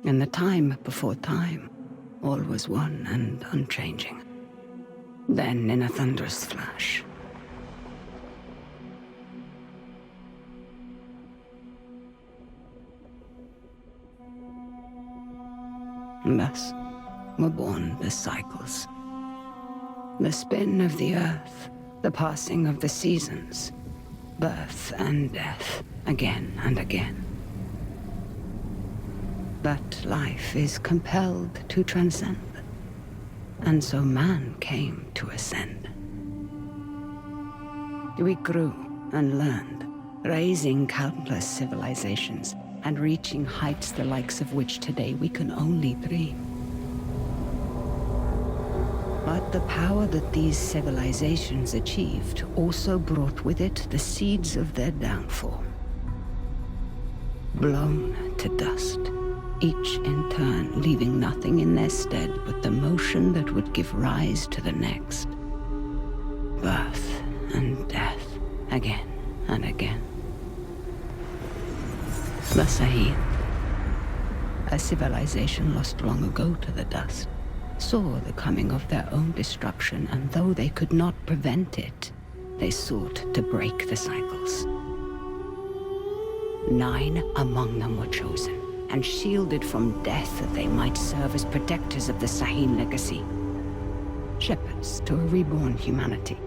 In the time before time, all was one and unchanging. Then, in a thunderous flash, thus were born the cycles. The spin of the earth, the passing of the seasons, birth and death, again and again. But life is compelled to transcend, and so man came to ascend. We grew and learned, raising countless civilizations and reaching heights the likes of which today we can only dream. But the power that these civilizations achieved also brought with it the seeds of their downfall. Blown to dust, each in turn leaving nothing in their stead but the motion that would give rise to the next. Birth and death, again and again. The Sahil, a civilization lost long ago to the dust, saw the coming of their own destruction, and though they could not prevent it, they sought to break the cycles. 9 among them were chosen, and shielded from death that they might serve as protectors of the Sahim legacy. Shepherds to a reborn humanity.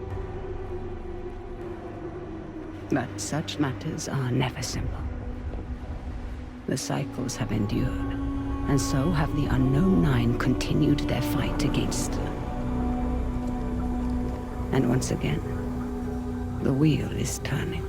But such matters are never simple. The cycles have endured, and so have the unknown 9 continued their fight against them. And once again, the wheel is turning.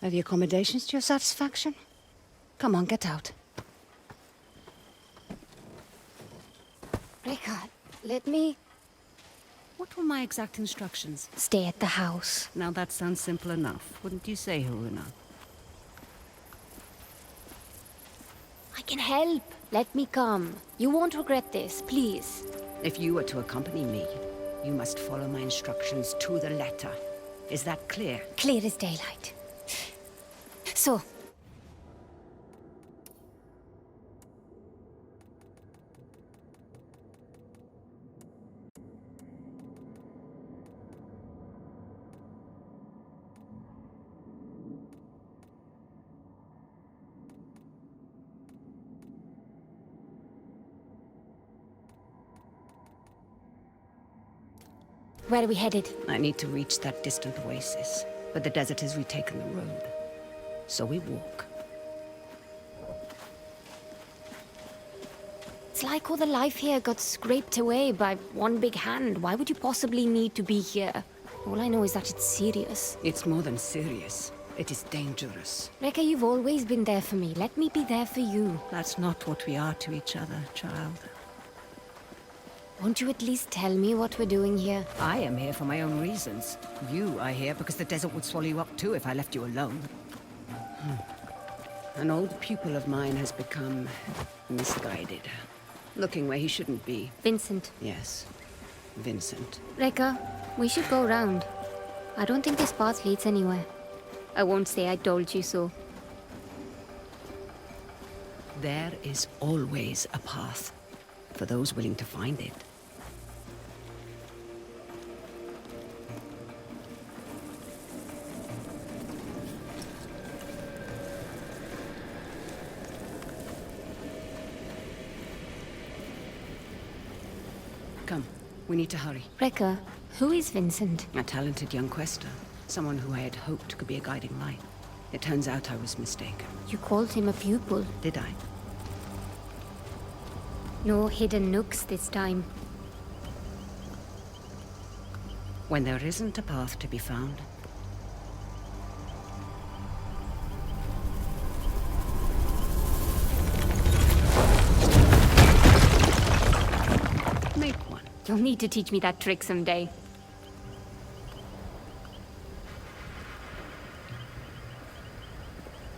Are the accommodations to your satisfaction? Come on, get out. Rekha, let me What were my exact instructions? stay at the house. Now that sounds simple enough, wouldn't you say, Haruna? I can help. Let me come. You won't regret this, please. If you were to accompany me, you must follow my instructions to the letter. Is that clear? Clear as daylight. So, where are we headed? I need to reach that distant oasis, but the desert has retaken the road. So we walk. It's like all the life here got scraped away by one big hand. Why would you possibly need to be here? All I know is that it's serious. It's more than serious. It is dangerous. Rekha, you've always been there for me. Let me be there for you. That's not what we are to each other, child. Won't you at least tell me what we're doing here? I am here for my own reasons. You are here because the desert would swallow you up too if I left you alone. An old pupil of mine has become misguided. Looking where he shouldn't be. Vincent. Yes, Vincent. Rekha, we should go round. I don't think this path leads anywhere. I won't say I told you so. There is always a path for those willing to find it. Come, we need to hurry. Rekha, who is Vincent? A talented young quester. Someone who I had hoped could be a guiding light. It turns out I was mistaken. You called him a pupil. Did I? No hidden nooks this time. When there isn't a path to be found. Make one. You'll need to teach me that trick someday.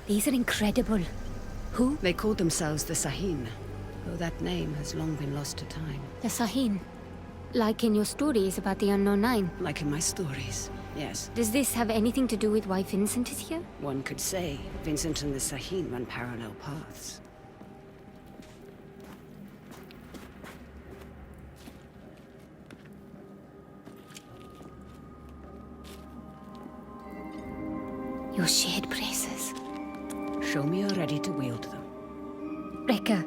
These are incredible. Who? They called themselves the Sahin, though that name has long been lost to time. The Sahin. Like in your stories about the Unknown Nine. Like in my stories, yes. Does this have anything to do with why Vincent is here? One could say Vincent and the Sahin run parallel paths. Your shared braces. Show me you're ready to wield them. Rekha,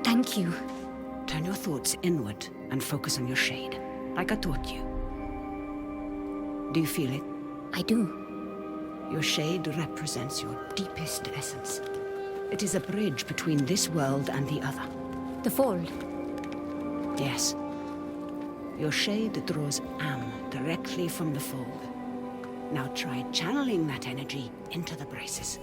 thank you. Turn your thoughts inward and focus on your shade, like I taught you. Do you feel it? I do. Your shade represents your deepest essence. It is a bridge between this world and the other. The fold. Yes. Your shade draws Am directly from the fold. Now try channeling that energy into the braces.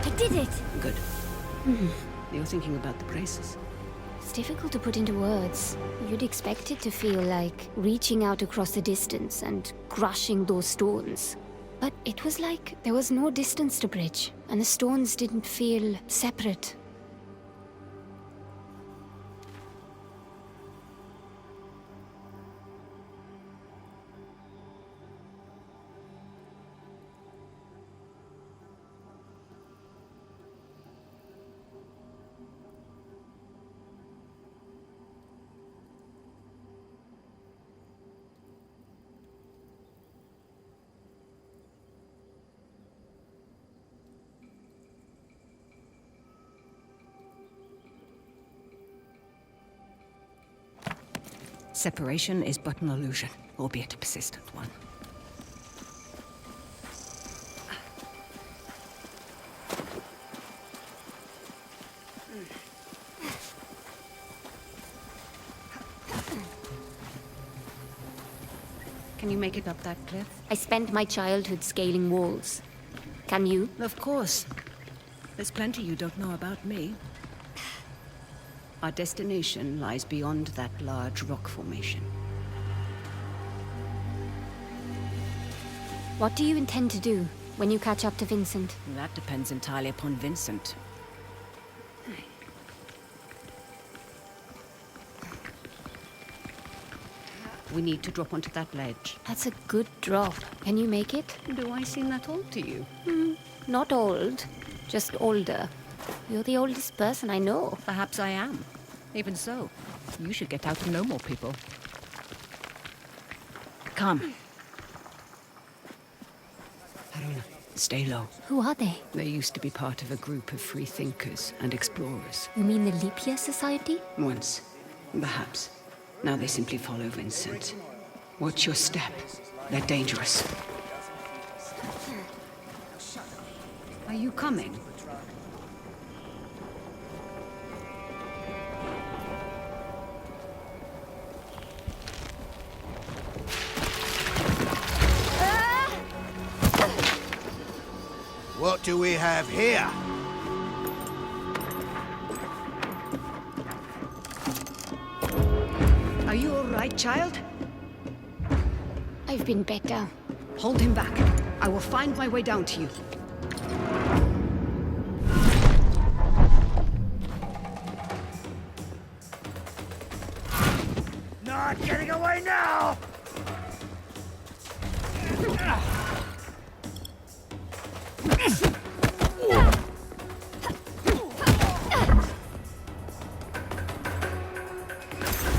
I did it! Good. You're thinking about the braces. It's difficult to put into words. You'd expect it to feel like reaching out across the distance and crushing those stones. But it was like there was no distance to bridge, and the stones didn't feel separate. Separation is but an illusion, albeit a persistent one. Can you make it up that cliff? I spent my childhood scaling walls. Can you? Of course. There's plenty you don't know about me. Our destination lies beyond that large rock formation. What do you intend to do when you catch up to Vincent? That depends entirely upon Vincent. We need to drop onto that ledge. That's a good drop. Can you make it? Do I seem that old to you? Not old, just older. You're the oldest person I know. Perhaps I am. Even so, you should get out to know more people. Come. Haruna, stay low. Who are they? They used to be part of a group of free thinkers and explorers. You mean the Leap Year Society? Once, perhaps. Now they simply follow Vincent. Watch your step. They're dangerous. Are you coming? What do we have here? Are you all right, child? I've been better. Hold him back. I will find my way down to you. Not getting away now!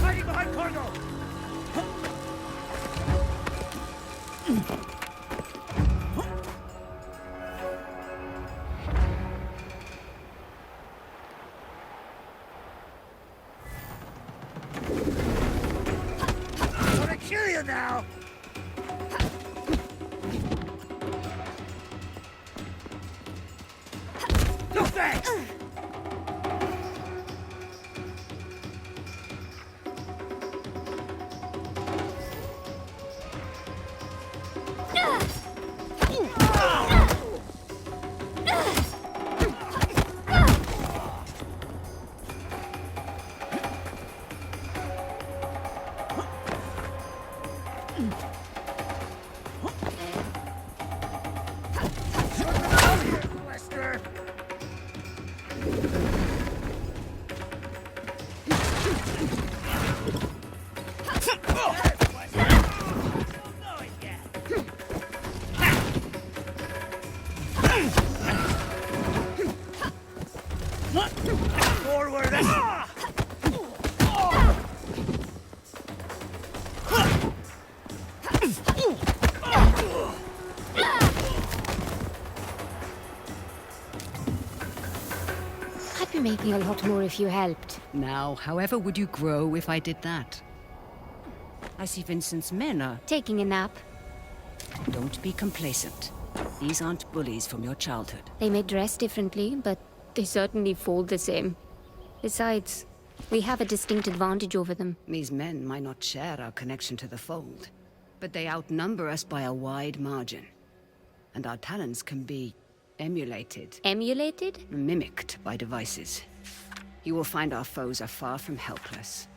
Hiding behind cargo! I'm gonna kill you now! No thanks! Lester! Forward! I'd be making a lot more if you helped. Now, however would you grow if I did that? I see Vincent's men are... Taking a nap. Don't be complacent. These aren't bullies from your childhood. They may dress differently, but they certainly fall the same. Besides, we have a distinct advantage over them. These men might not share our connection to the fold, but they outnumber us by a wide margin. And our talents can be emulated, Emulated? mimicked by devices. You will find our foes are far from helpless.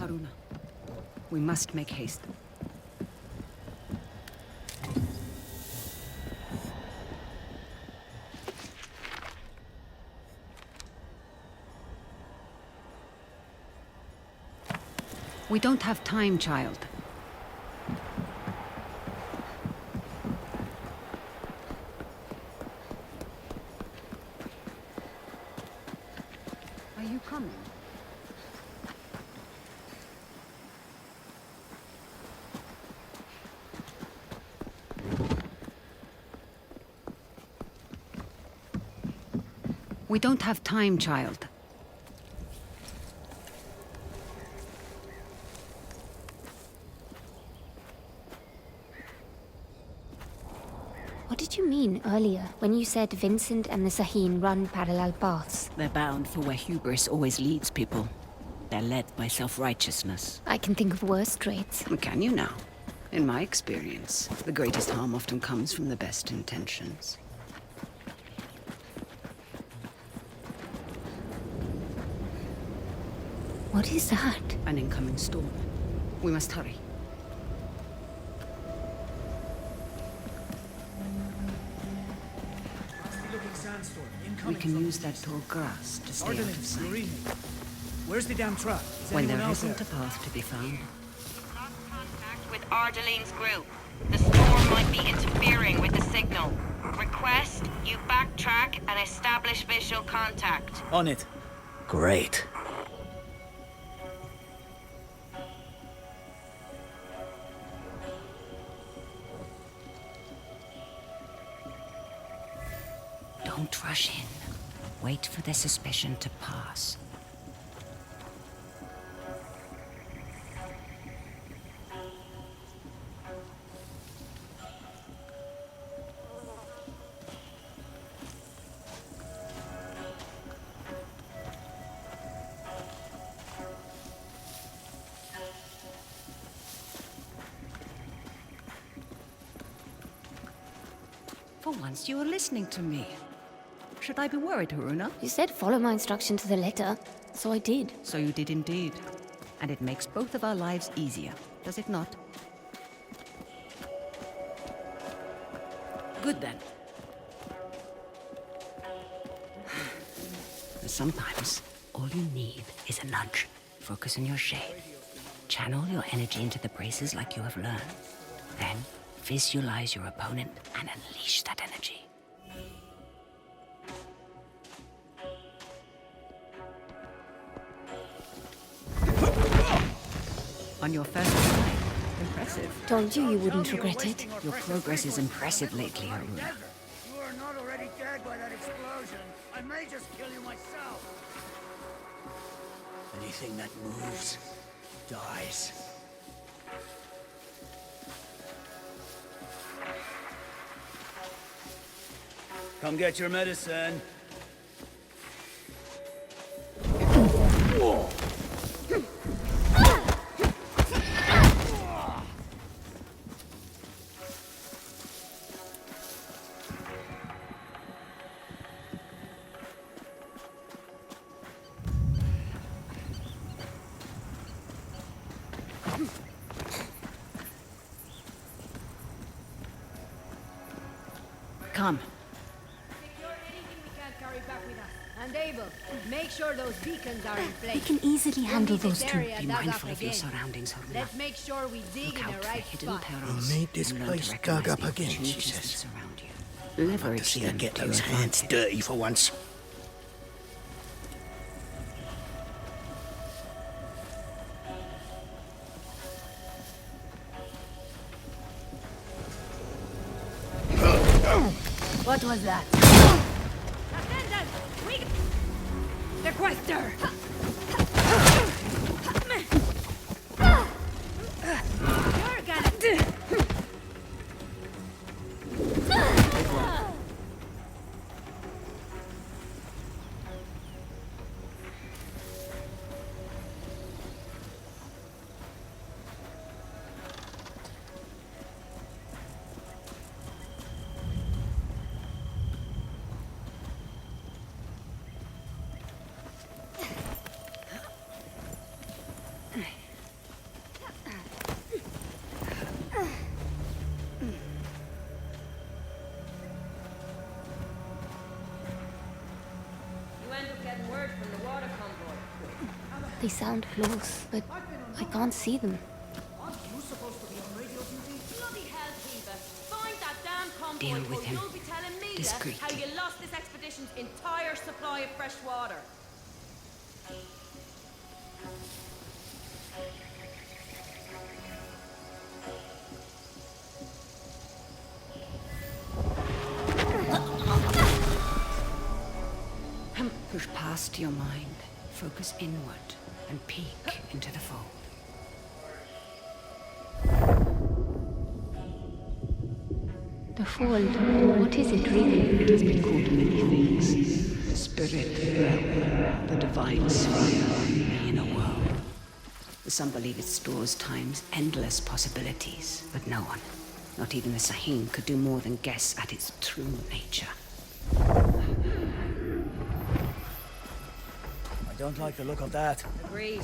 Haruna, we must make haste. We don't have time, child. Are you coming? We don't have time, child. What did you mean earlier when you said Vincent and the Sahin run parallel paths? They're bound for where hubris always leads people. They're led by self-righteousness. I can think of worse traits. Can you now? In my experience, the greatest harm often comes from the best intentions. What is that? An incoming storm. We must hurry. We can use that tall grass to stay out of sight. Where's the damn truck? Is When anyone there else isn't there? a path to be found. Lost contact with Ardeline's group. The storm might be interfering with the signal. Request you backtrack and establish visual contact. On it. Great. Don't rush in. Wait for their suspicion to pass. For once, you were listening to me. Should I be worried, Haruna? You said follow my instruction to the letter, so I did. So you did indeed. And it makes both of our lives easier, does it not? Good then. Sometimes, all you need is a nudge. Focus on your shape. Channel your energy into the braces like you have learned. Then, visualize your opponent and unleash that energy. On your first try. Impressive. Told you you wouldn't regret it. Your progress is impressive lately, Haruna. You are not already dead by that explosion. I may just kill you myself. Anything that moves dies. Come get your medicine. Come. Secure anything we can't carry back with us. And Abel, make sure those beacons are in We place. can easily handle We'll need those this two. area Be dug up mindful of your again. surroundings, Haruna. Let's make sure we dig Look in out the for right hidden spot. perils. We'll need this and learn place to dug recognize up the again, she opportunities that says. surround you. Want Leverage to see her them get to those your hands advantage. dirty for once. What was that? Attendant! We... Sequester! You're gonna... getting word from the water convoy. They sound close, but I can't see them. Aren't you supposed to be on radio duty? Bloody hell, Kiva. Find that damn convoy, Deal with or him you'll be telling me discreetly. how you lost this expedition's entire supply of fresh water. Push past your mind, focus inward, and peek into the fold. The fold, what is it really? It has been called many things. The spirit realm, the divine sphere, the inner world. Some believe it stores time's endless possibilities, but no one, not even the Sahim, could do more than guess at its true nature. I don't like the look of that. Agreed.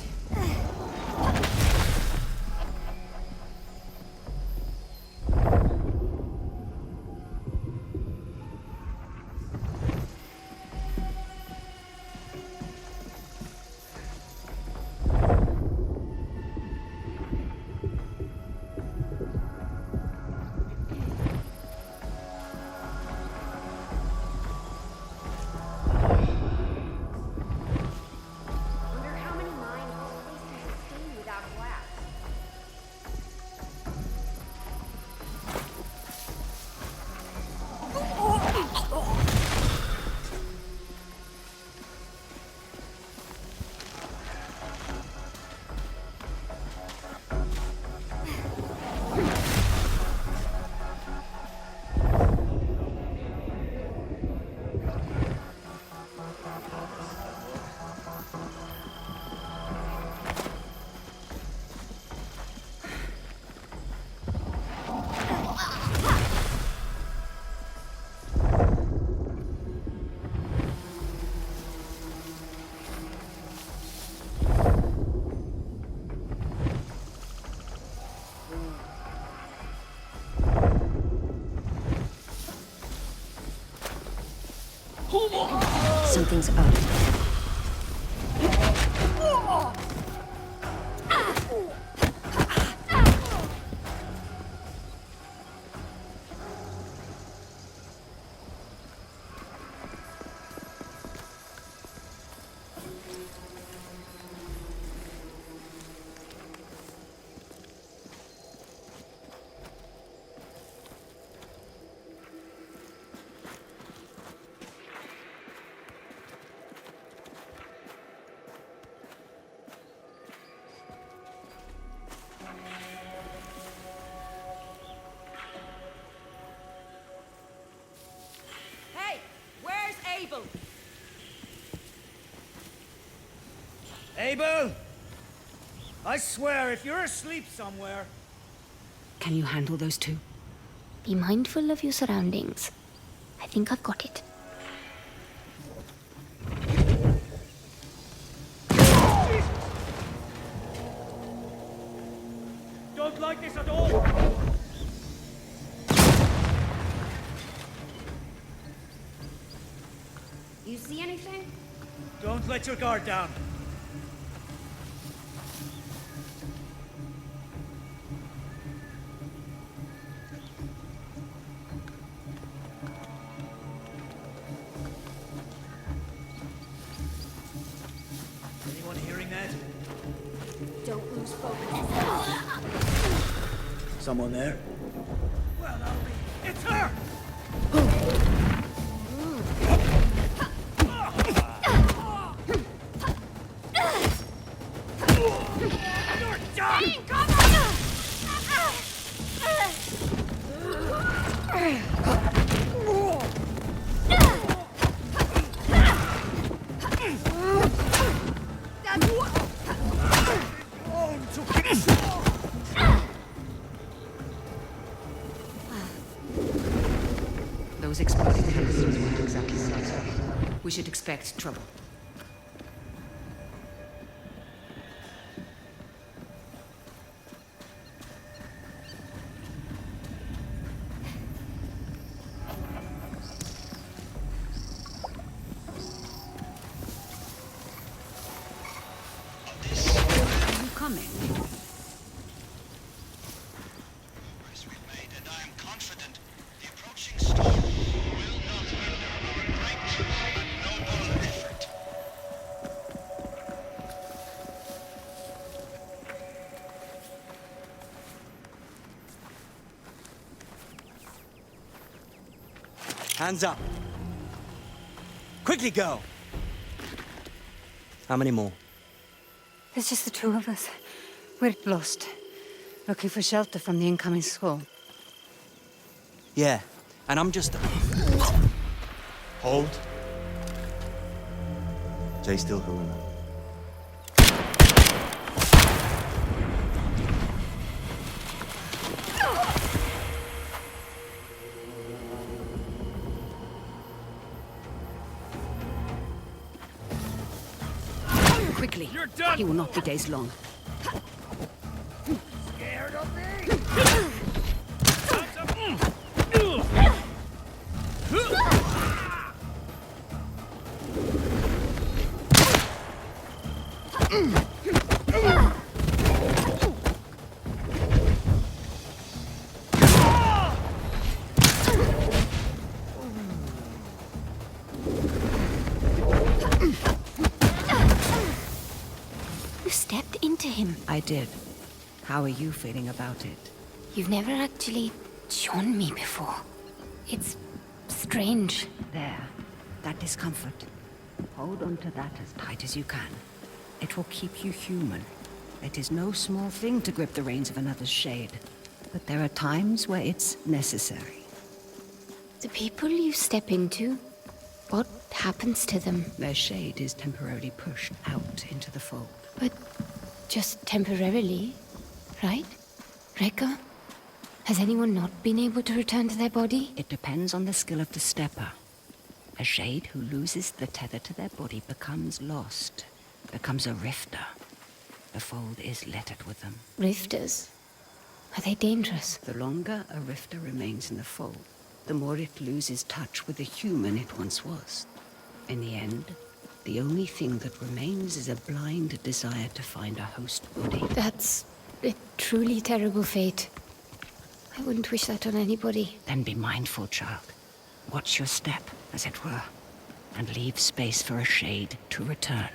Wonder how many mines always can sustain without glass. Something's up. Hey, where's Abel? Abel! I swear, if you're asleep somewhere... Can you handle those two? Be mindful of your surroundings. I think I've got it. Don't like this at all! You see anything? Don't let your guard down. Anyone hearing that? Don't lose focus. Someone there? Well, that'll be... It's her! You're done! Those exploding canisters weren't exactly safe. We should expect trouble. Hands up. Quickly, girl. How many more? There's just the two of us. We're lost. Looking for shelter from the incoming squall. Yeah, and I'm just... Hold. Stay still, Haruna. Quickly. You're done. He will not be days long. Scared of me? You stepped into him. I did. How are you feeling about it? You've never actually shown me before. It's strange. There. That discomfort. Hold on to that as tight as you can. It will keep you human. It is no small thing to grip the reins of another's shade. But there are times where it's necessary. The people you step into, what happens to them? Their shade is temporarily pushed out into the fold. But just temporarily, right? Rekka? Has anyone not been able to return to their body? It depends on the skill of the stepper. A shade who loses the tether to their body becomes lost, becomes a rifter. The fold is littered with them. Rifters? Are they dangerous? The longer a rifter remains in the fold, the more it loses touch with the human it once was. In the end, the only thing that remains is a blind desire to find a host body. That's a truly terrible fate. I wouldn't wish that on anybody. Then be mindful, child. Watch your step, as it were, and leave space for a shade to return.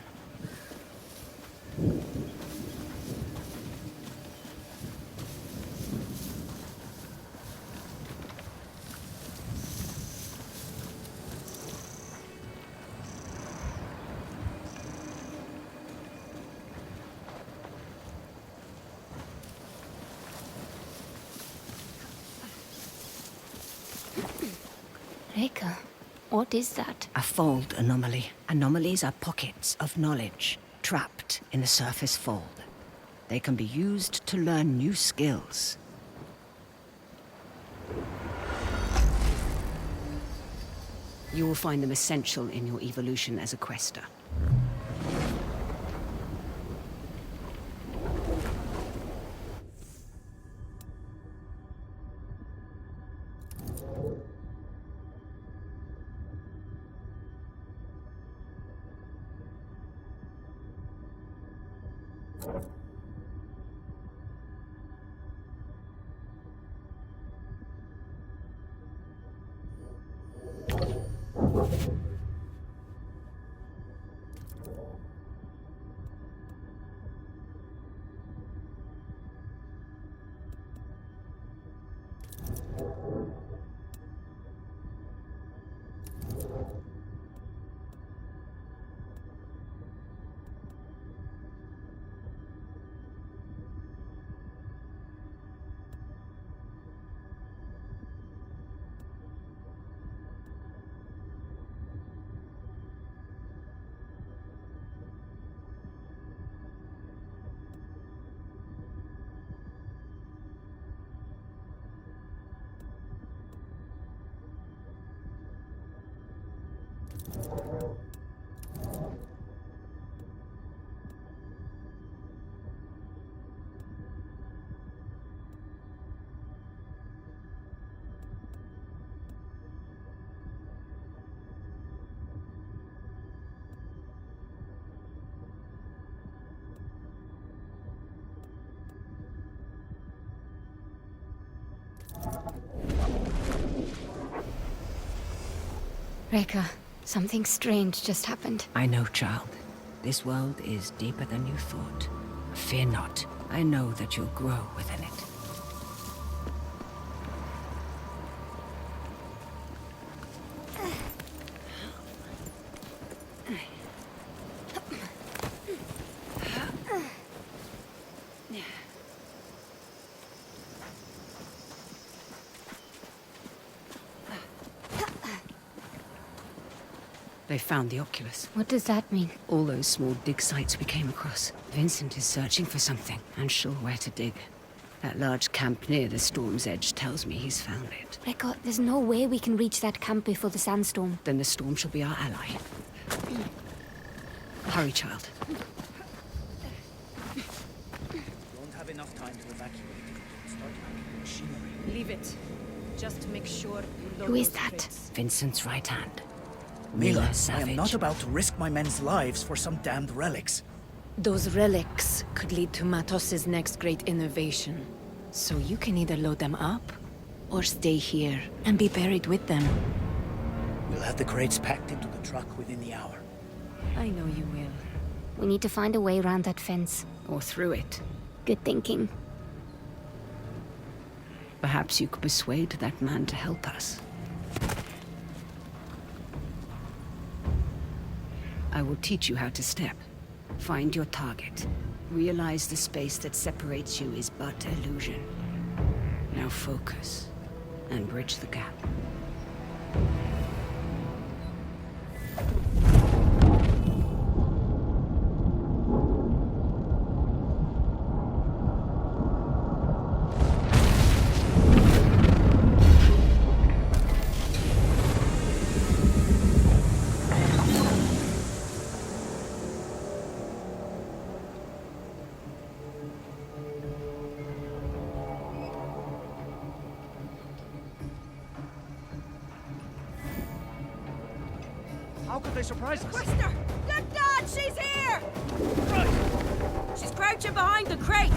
Rekka, what is that? A fold anomaly. Anomalies are pockets of knowledge trapped in the surface fold. They can be used to learn new skills. You will find them essential in your evolution as a quester. Rekka, something strange just happened. I know, child. This world is deeper than you thought. Fear not. I know that you'll grow within it. They found the Oculus. What does that mean? All those small dig sites we came across. Vincent is searching for something, unsure where to dig. That large camp near the storm's edge tells me he's found it. Rico, there's no way we can reach that camp before the sandstorm. Then the storm shall be our ally. Hurry, child. Won't have enough time to evacuate. Start hacking machinery. Leave it. Just make sure you load Who is those that? crates. Vincent's right hand. Mila, I Savage. am not about to risk my men's lives for some damned relics. Those relics could lead to Matos's next great innovation. So you can either load them up, or stay here and be buried with them. We'll have the crates packed into the truck within the hour. I know you will. We need to find a way around that fence. Or through it. Good thinking. Perhaps you could persuade that man to help us. I will teach you how to step. Find your target. Realize the space that separates you is but illusion. Now focus, and bridge the gap. How could they surprise us? Wester! Look, Dad! She's here! Right! She's crouching behind the crate!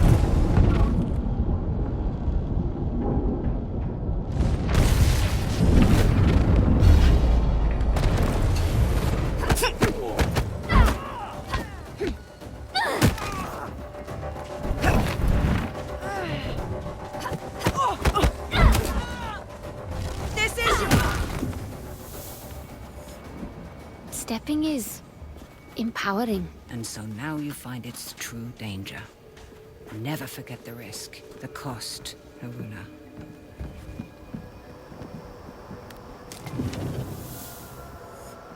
This is your... Stepping is empowering. And so now you find its true danger. Never forget the risk, the cost, Haruna.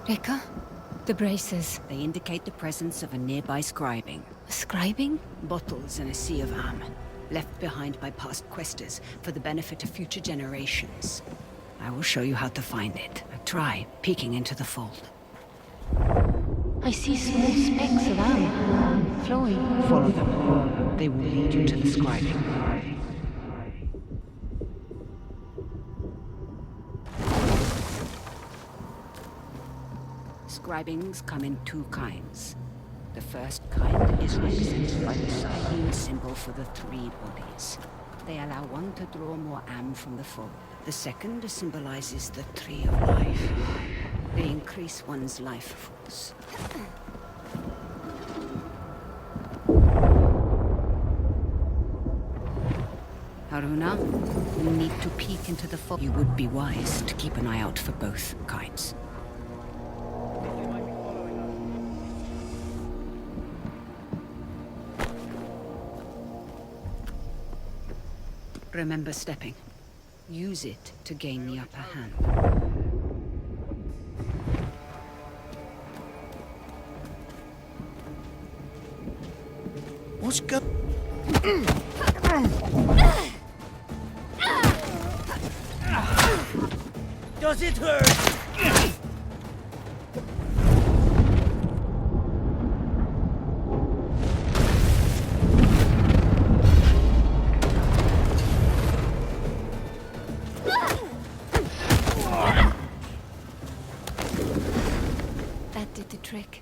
Rekka? The braces. They indicate the presence of a nearby scribing. Scribing? Bottles in a sea of am, left behind by past questers for the benefit of future generations. I will show you how to find it. Try peeking into the fold. I see small specks of am flowing. Follow them. They will lead you to the scribing. Scribings come in two kinds. The first kind is represented by the Sahim symbol for the three bodies. They allow one to draw more am from the fold. The second symbolizes the tree of life. They increase one's life force. Haruna, you need to peek into the fold. You would be wise to keep an eye out for both kinds. Remember stepping. Use it to gain the upper hand. What's go- Does it hurt? That did the trick.